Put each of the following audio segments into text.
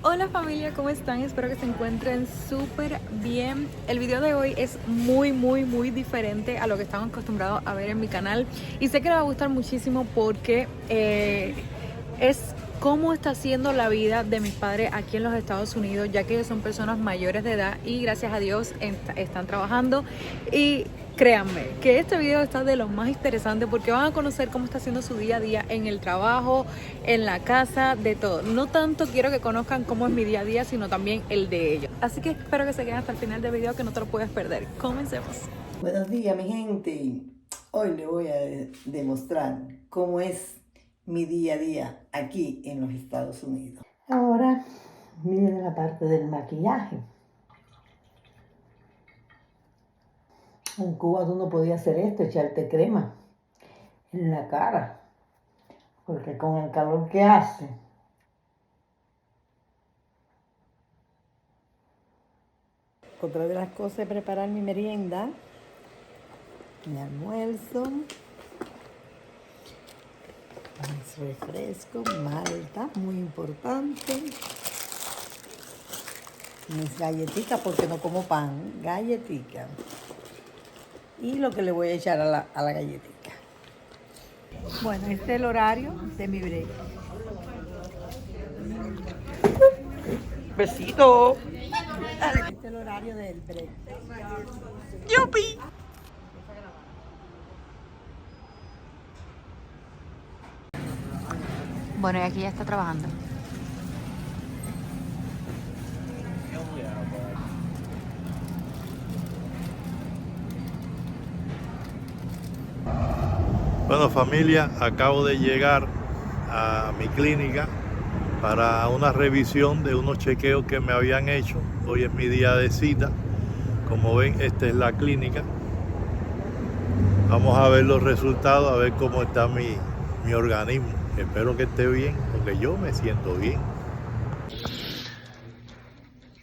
Hola familia, ¿cómo están? Espero que se encuentren súper bien. El video de hoy es muy diferente a lo que están acostumbrados a ver en mi canal y sé que les va a gustar muchísimo porque es cómo está siendo la vida de mis padres aquí en los Estados Unidos, ya que ellos son personas mayores de edad y gracias a Dios están trabajando. Y créanme que este video está de lo más interesante porque van a conocer cómo está siendo su día a día en el trabajo, en la casa, de todo. No tanto quiero que conozcan cómo es mi día a día, sino también el de ellos. Así que espero que se queden hasta el final del video, que no te lo puedes perder. Comencemos. Buenos días, mi gente. Hoy le voy a demostrar cómo es mi día a día aquí en los Estados Unidos. Ahora miren la parte del maquillaje. En Cuba tú no podías hacer esto, echarte crema en la cara, porque con el calor que hace. Otra de las cosas es preparar mi merienda, mi almuerzo, mis refrescos, malta, muy importante. Mis galletitas, porque no como pan, galletitas. Y lo que le voy a echar a la galletita. Bueno, este es el horario de mi break. Besito. Este es el horario del break. ¡Yupi! Bueno, y aquí ya está trabajando. Bueno familia, acabo de llegar a mi clínica para una revisión de unos chequeos que me habían hecho. Hoy es mi día de cita. Como ven, esta es la clínica. Vamos a ver los resultados, a ver cómo está mi organismo. Espero que esté bien, porque yo me siento bien.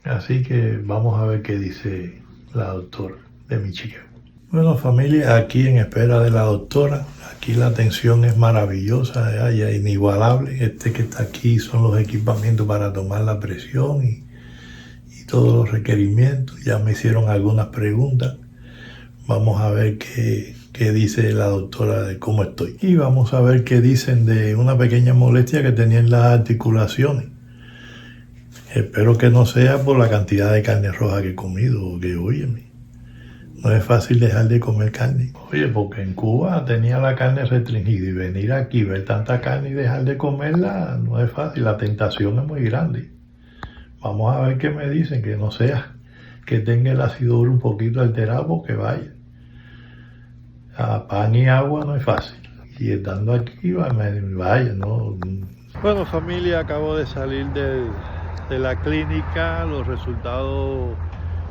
Así que vamos a ver qué dice la doctora de mi chequeo. Bueno familia, aquí en espera de la doctora. Aquí la atención es maravillosa, ya inigualable. Este que está aquí son los equipamientos para tomar la presión y todos los requerimientos. Ya me hicieron algunas preguntas. Vamos a ver qué dice la doctora de cómo estoy. Y vamos a ver qué dicen de una pequeña molestia que tenía en las articulaciones. Espero que no sea por la cantidad de carne roja que he comido, porque óyeme, no es fácil dejar de comer carne. Oye, porque en Cuba tenía la carne restringida y venir aquí, ver tanta carne y dejar de comerla no es fácil. La tentación es muy grande. Vamos a ver qué me dicen, que no sea que tenga el ácido úrico un poquito alterado, porque vaya. A pan y agua no es fácil. Y estando aquí, vaya, no. Bueno familia, acabo de salir de la clínica. Los resultados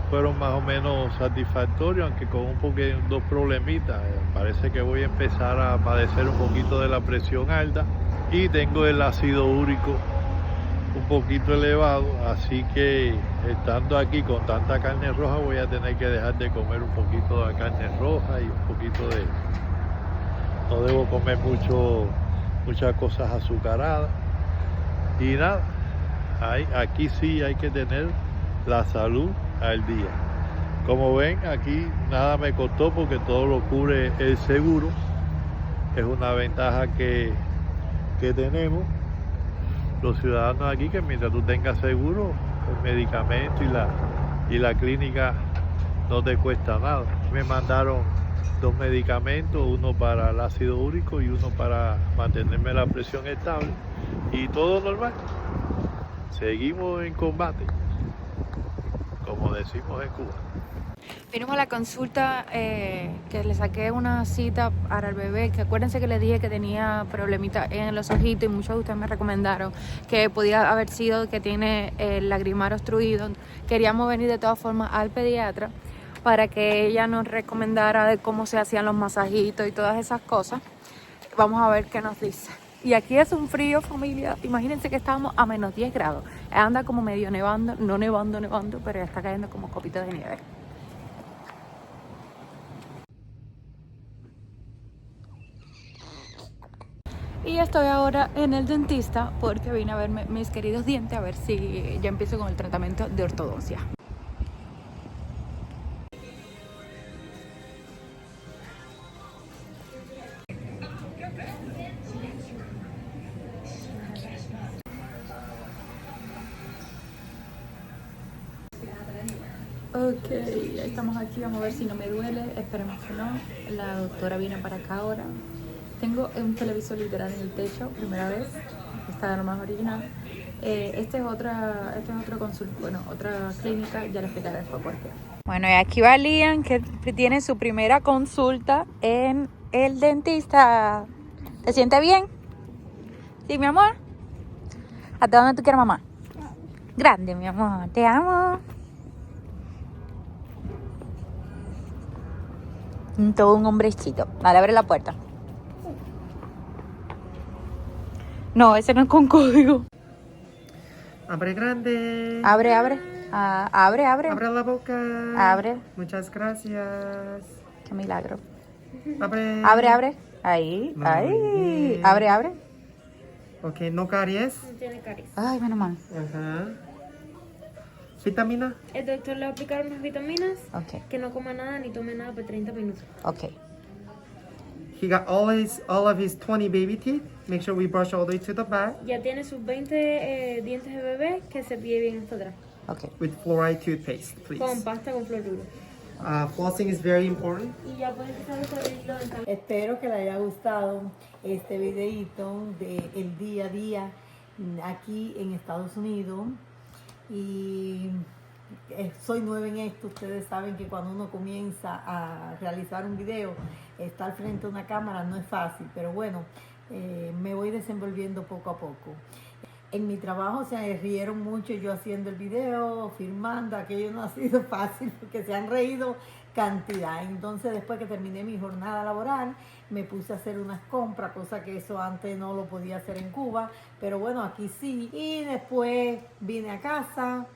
fueron más o menos satisfactorios, aunque con dos problemitas. Parece que voy a empezar a padecer un poquito de la presión alta y tengo el ácido úrico un poquito elevado, así que estando aquí con tanta carne roja voy a tener que dejar de comer un poquito de carne roja y un poquito de... No debo comer muchas cosas azucaradas y nada, aquí sí hay que tener la salud al día. Como ven, aquí nada me costó porque todo lo cubre el seguro. Es una ventaja que tenemos los ciudadanos aquí, que mientras tú tengas seguro, el medicamento y la clínica no te cuesta nada. Me mandaron 2 medicamentos, uno para el ácido úrico y uno para mantenerme la presión estable, y todo normal. Seguimos en combate, como decimos en Cuba. Vinimos a la consulta que le saqué una cita para el bebé, que acuérdense que les dije que tenía problemitas en los ojitos y muchos de ustedes me recomendaron que podía haber sido que tiene el lagrimal obstruido. Queríamos venir de todas formas al pediatra para que ella nos recomendara de cómo se hacían los masajitos y todas esas cosas. Vamos a ver qué nos dice. Y aquí es un frío, familia. Imagínense que estábamos a menos 10 grados. Anda como medio nevando, no nevando, pero ya está cayendo como copitas de nieve. Y Y estoy ahora en el dentista porque vine a verme mis queridos dientes a ver si ya empiezo con el tratamiento de ortodoncia. Ok, ya estamos aquí, vamos a ver si no me duele, esperemos que no. La doctora viene para acá ahora. Tengo un televisor literal en el techo, primera vez, está de lo más original. Este es otro consulta, bueno, otra clínica, ya le explicaré después por qué. Bueno, y aquí va Liam, que tiene su primera consulta en el dentista. ¿Te sientes bien? Sí, mi amor. ¿Hasta dónde tú quieres, mamá? Grande, mi amor, te amo. Todo un hombrecito. Dale, abre la puerta. No, ese no es con código. Abre grande. Abre, abre. Abre. Abre la boca. Abre. Muchas gracias. Qué milagro. Abre. Abre. Ahí, Muy ahí. bien. Abre. Ok, no caries. No tiene caries. Ay, menos mal. Ajá. Vitamina. El doctor le va a aplicar unas vitaminas. Ok, Que no coma nada ni tome nada por 30 minutos. ok. He got all of his 20 baby teeth. Make sure we brush all the way to the back Ya tiene sus 20 dientes de bebé que se pide bien hasta atrás. Ok. with fluoride toothpaste, please. Con pasta con fluoruro. Flossing is very important. Y ya puede empezar a usar el hilo dental. Espero que les haya gustado este videito de el día a día aquí en Estados Unidos. Y soy nueva en esto. Ustedes saben que cuando uno comienza a realizar un video, estar frente a una cámara no es fácil, pero bueno, me voy desenvolviendo poco a poco. En mi trabajo se rieron mucho yo haciendo el video, filmando, aquello no ha sido fácil porque se han reído cantidad. Entonces después que terminé mi jornada laboral, me puse a hacer unas compras, cosa que eso antes no lo podía hacer en Cuba, pero bueno, aquí sí. Y después vine a casa,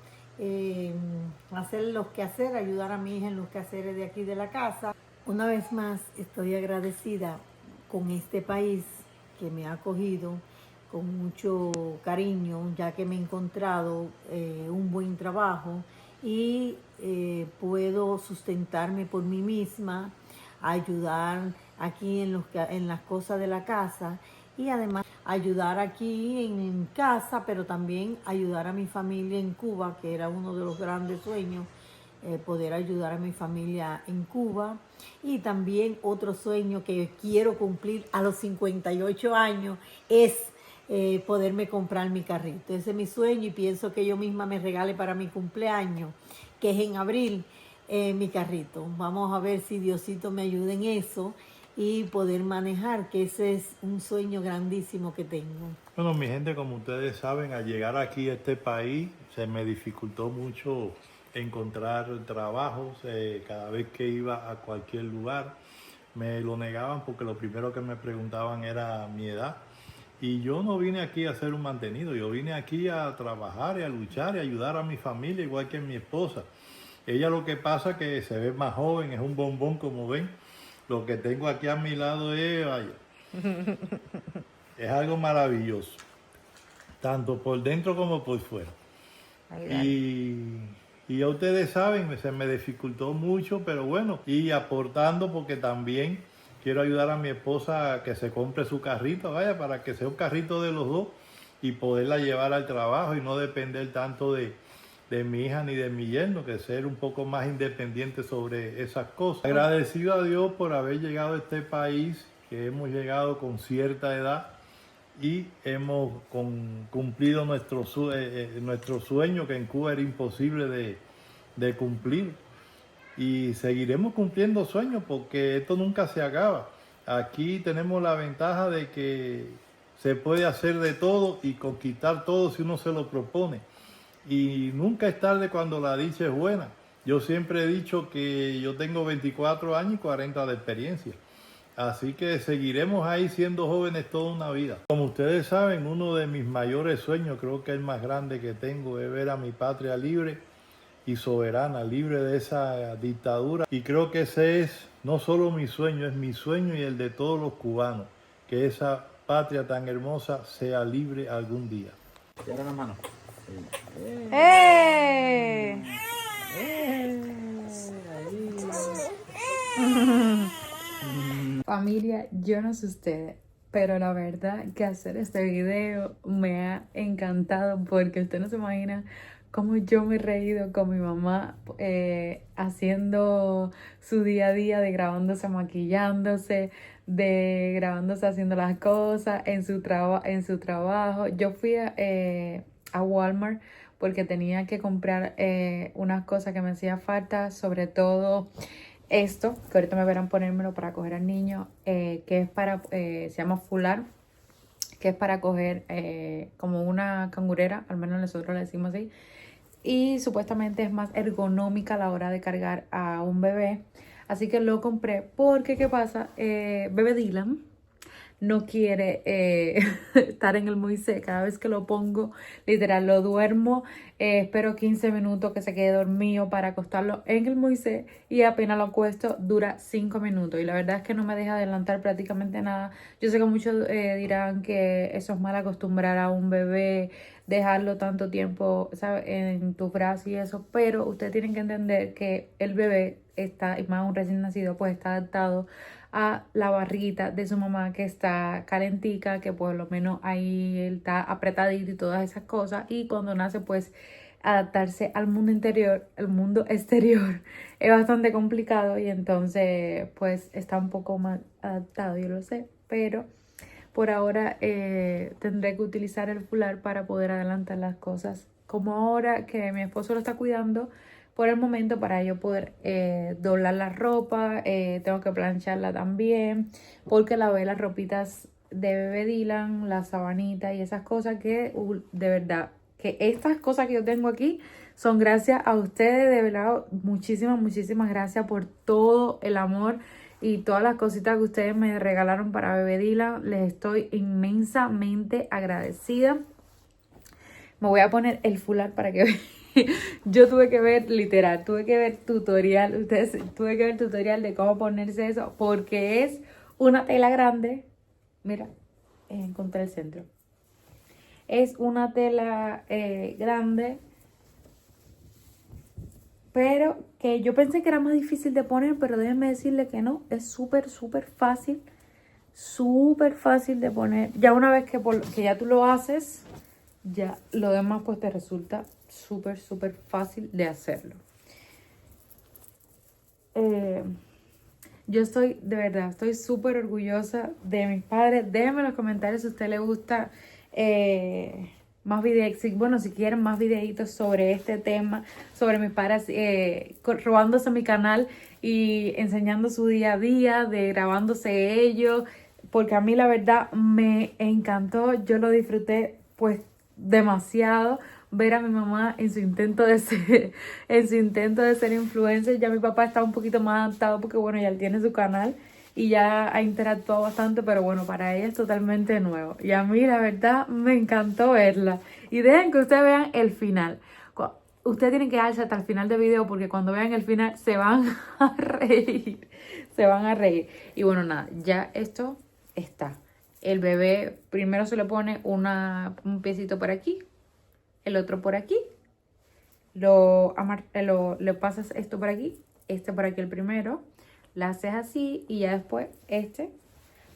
hacer los quehaceres, ayudar a mi hija en los quehaceres de aquí de la casa. Una vez más estoy agradecida con este país que me ha acogido con mucho cariño, ya que me he encontrado un buen trabajo y puedo sustentarme por mí misma, ayudar aquí en las cosas de la casa y además ayudar aquí en casa, pero también ayudar a mi familia en Cuba, que era uno de los grandes sueños, poder ayudar a mi familia en Cuba. Y también otro sueño que quiero cumplir a los 58 años es poderme comprar mi carrito. Ese es mi sueño y pienso que yo misma me regale para mi cumpleaños, que es en abril, mi carrito. Vamos a ver si Diosito me ayuda en eso y poder manejar, que ese es un sueño grandísimo que tengo. Bueno, mi gente, como ustedes saben, al llegar aquí a este país se me dificultó mucho encontrar trabajos. Cada vez que iba a cualquier lugar me lo negaban porque lo primero que me preguntaban era mi edad. Y yo no vine aquí a hacer un mantenido, yo vine aquí a trabajar y a luchar y a ayudar a mi familia, igual que mi esposa. Ella lo que pasa es que se ve más joven, es un bombón como ven. Lo que tengo aquí a mi lado es, vaya, es algo maravilloso, tanto por dentro como por fuera. Y ya ustedes saben, se me dificultó mucho, pero bueno, y aportando porque también quiero ayudar a mi esposa a que se compre su carrito, vaya, para que sea un carrito de los dos y poderla llevar al trabajo y no depender tanto de mi hija ni de mi yerno, que ser un poco más independiente sobre esas cosas. Agradecido a Dios por haber llegado a este país, que hemos llegado con cierta edad y hemos cumplido nuestro sueño, que en Cuba era imposible de cumplir. Y seguiremos cumpliendo sueños porque esto nunca se acaba. Aquí tenemos la ventaja de que se puede hacer de todo y conquistar todo si uno se lo propone. Y nunca es tarde cuando la dicha es buena. Yo siempre he dicho que yo tengo 24 años y 40 de experiencia. Así que seguiremos ahí siendo jóvenes toda una vida. Como ustedes saben, uno de mis mayores sueños, creo que el más grande que tengo, es ver a mi patria libre y soberana, libre de esa dictadura. Y creo que ese es no solo mi sueño, es mi sueño y el de todos los cubanos, que esa patria tan hermosa sea libre algún día. Cierra la mano. ¡Eh! Familia, yo no sé ustedes, pero la verdad que hacer este video me ha encantado porque usted no se imagina cómo yo me he reído con mi mamá haciendo su día a día, de grabándose maquillándose, de grabándose haciendo las cosas en su trabajo. Yo fui a Walmart porque tenía que comprar unas cosas que me hacía falta, sobre todo esto, que ahorita me verán ponérmelo para coger al niño, que es para, se llama fular, que es para coger como una cangurera, al menos nosotros le decimos así, y supuestamente es más ergonómica a la hora de cargar a un bebé. Así que lo compré porque, ¿qué pasa? Bebé Dylan no quiere estar en el Moisés. Cada vez que lo pongo, literal, lo duermo, espero 15 minutos que se quede dormido para acostarlo en el Moisés y apenas lo acuesto dura 5 minutos y la verdad es que no me deja adelantar prácticamente nada. Yo sé que muchos dirán que eso es mal, acostumbrar a un bebé, dejarlo tanto tiempo, ¿sabes?, en tus brazos y eso, pero ustedes tienen que entender que el bebé está, y más un recién nacido, pues está adaptado a la barriguita de su mamá, que está calentica, que por lo menos ahí él está apretadito y todas esas cosas, y cuando nace pues adaptarse al mundo interior, el mundo exterior es bastante complicado y entonces pues está un poco mal adaptado, yo lo sé, pero por ahora tendré que utilizar el fular para poder adelantar las cosas, como ahora que mi esposo lo está cuidando por el momento, para yo poder doblar la ropa. Tengo que plancharla también porque lavé las ropitas de bebé Dylan, la sabanita y esas cosas que de verdad, que estas cosas que yo tengo aquí son gracias a ustedes, de verdad, muchísimas gracias por todo el amor y todas las cositas que ustedes me regalaron para bebé Dylan. Les estoy inmensamente agradecida. Me voy a poner el fular para que vean. Yo tuve que ver, literal, tuve que ver tutorial de cómo ponerse eso, porque es una tela grande. Mira, encontré el centro. Es una tela grande, pero que yo pensé que era más difícil de poner, pero déjenme decirle que no, es súper fácil de poner. Ya una vez que ya tú lo haces, ya lo demás pues te resulta súper fácil de hacerlo. Yo estoy, de verdad, estoy súper orgullosa de mis padres. Déjenme en los comentarios si a usted le gusta más videos, bueno, si quieren más videitos sobre este tema, sobre mis padres robándose mi canal y enseñando su día a día, de grabándose ellos, porque a mí la verdad me encantó, yo lo disfruté pues demasiado, ver a mi mamá en su intento de ser influencer. Ya mi papá está un poquito más adaptado porque bueno, ya él tiene su canal y ya ha interactuado bastante, pero bueno, para ella es totalmente nuevo. Y a mí la verdad me encantó verla. Y dejen que ustedes vean el final. Ustedes tienen que darse hasta el final del video porque cuando vean el final se van a reír. Se van a reír. Y bueno, nada, ya esto está. El bebé primero se le pone un piecito por aquí, el otro por aquí, le pasas esto por aquí, este por aquí el primero, la haces así y ya después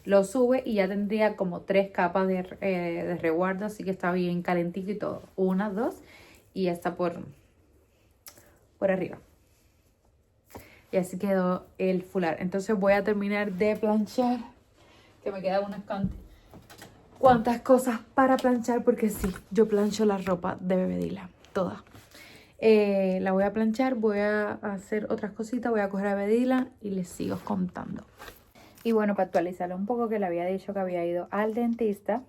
lo sube y ya tendría como 3 capas de resguardo, así que está bien calentito y todo. 1, 2 y ya está por arriba. Y así quedó el fular. Entonces voy a terminar de planchar, que me quedan unas cuantas cosas para planchar, porque sí, yo plancho la ropa de bebé Dylan, toda. La voy a planchar, voy a hacer otras cositas, voy a coger a bebé Dylan y les sigo contando. Y bueno, para actualizarle un poco, que le había dicho que había ido al dentista,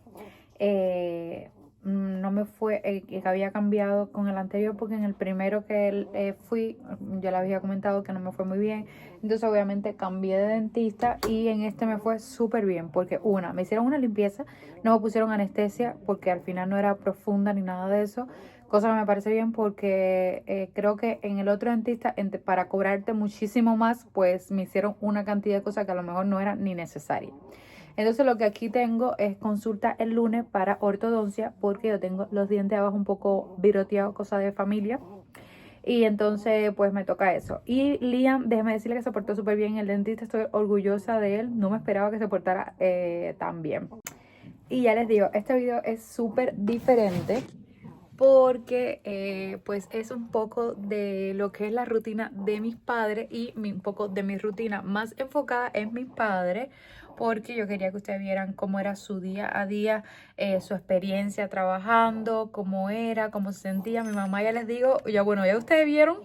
no me fue, que había cambiado con el anterior, porque en el primero que fui, ya le había comentado que no me fue muy bien. Entonces obviamente cambié de dentista y en este me fue súper bien, porque me hicieron una limpieza, no me pusieron anestesia porque al final no era profunda ni nada de eso, cosa que me parece bien porque creo que en el otro dentista, para cobrarte muchísimo más, pues me hicieron una cantidad de cosas que a lo mejor no era ni necesaria. Entonces lo que aquí tengo es consulta el lunes para ortodoncia porque yo tengo los dientes abajo un poco viroteados, cosa de familia. Y entonces pues me toca eso. Y Liam, déjeme decirle que se portó súper bien el dentista, estoy orgullosa de él, no me esperaba que se portara tan bien. Y ya les digo, este video es súper diferente porque pues es un poco de lo que es la rutina de mis padres y un poco de mi rutina más enfocada en mis padres, porque yo quería que ustedes vieran cómo era su día a día, su experiencia trabajando, cómo era, cómo se sentía. Mi mamá, ya les digo, ya bueno, ya ustedes vieron.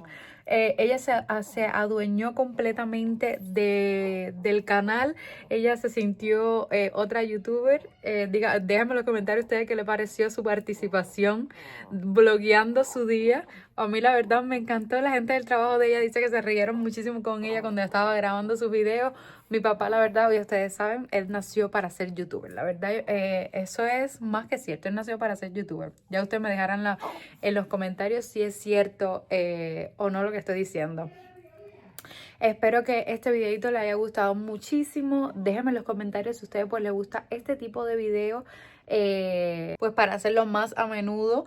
Ella se adueñó completamente del canal. Ella se sintió otra youtuber. Déjenme en los comentarios ustedes qué les pareció su participación blogueando su día. A mí la verdad me encantó. La gente del trabajo de ella dice que se rieron muchísimo con ella cuando estaba grabando sus videos. Mi papá, la verdad, hoy ustedes saben, él nació para ser youtuber. La verdad, eso es más que cierto. Él nació para ser youtuber. Ya ustedes me dejarán en los comentarios si es cierto o no lo que estoy diciendo. Espero que este videito les haya gustado muchísimo. Déjenme en los comentarios si a ustedes pues les gusta este tipo de video. Pues para hacerlo más a menudo,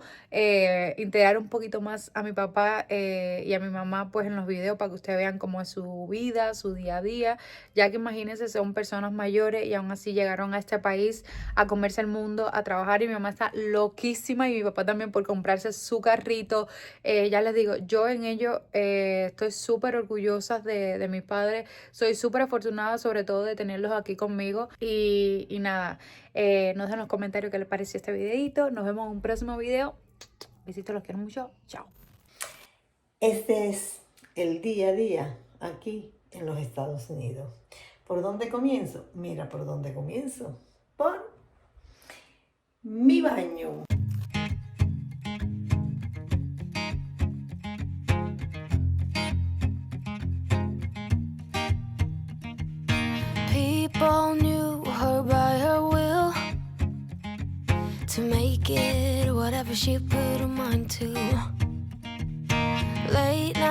integrar un poquito más a mi papá y a mi mamá pues en los videos para que ustedes vean cómo es su vida, su día a día, ya que imagínense, son personas mayores y aún así llegaron a este país a comerse el mundo, a trabajar, y mi mamá está loquísima y mi papá también por comprarse su carrito. Ya les digo, yo en ello estoy súper orgullosa de mis padres, soy súper afortunada sobre todo de tenerlos aquí conmigo y nada. Nos dejan en los comentarios qué les pareció este videito. Nos vemos en un próximo video. Besitos, los quiero mucho. Chao. Este es el día a día aquí en los Estados Unidos. ¿Por dónde comienzo? Mira por dónde comienzo. Por mi baño. People knew her by her will to make it whatever she put her mind to. Late night